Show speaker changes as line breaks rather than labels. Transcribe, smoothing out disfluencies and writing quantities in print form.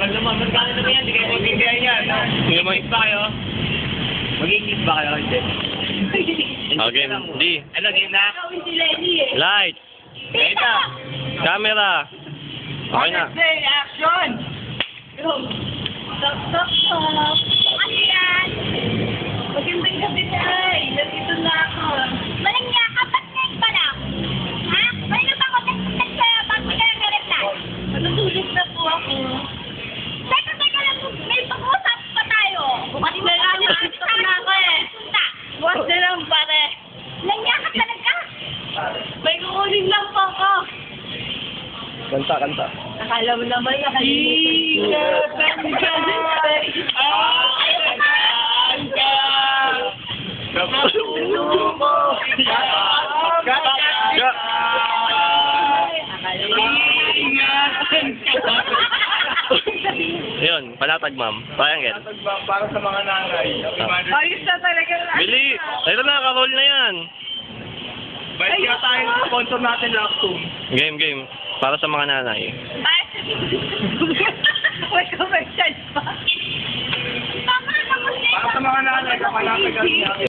Magkano naman yan? Hindi kayo magiging yan. Mag-English ba kayo? Mag-English ba kayo? Hindi.
Okay, di.
Ano, game na?
Light.
Data!
Camera. Okay na.
Say, action!
Stop, stop, stop. Ano yan? Magandang gabi tayo. Nandito na ako. Walang niya ka, ba't ngayon pa lang? Ha? Walang na ba ako nagsasabi bago ka lang naretag? Matutulog na po ako. Teka, teka lang. May pag-usap pa tayo. Bukas na lang. Bukas na ako eh. Bukas na lang pare. Walang niya ka talaga. May kukunin lang po ako.
Kanta, kanta.
Akala mo naman nakalimutan ko.
Ayun, palatag ma'am. Triangle.
Para sa mga nanay.
Ayos na talaga.
Bili! Ito na, ka-roll na yan.
Balik nga tayo sa sponsor natin last two.
Game, game. Para sa mga nanay.
May commercial pa.
Para sa mga nanay, kapalapag natin.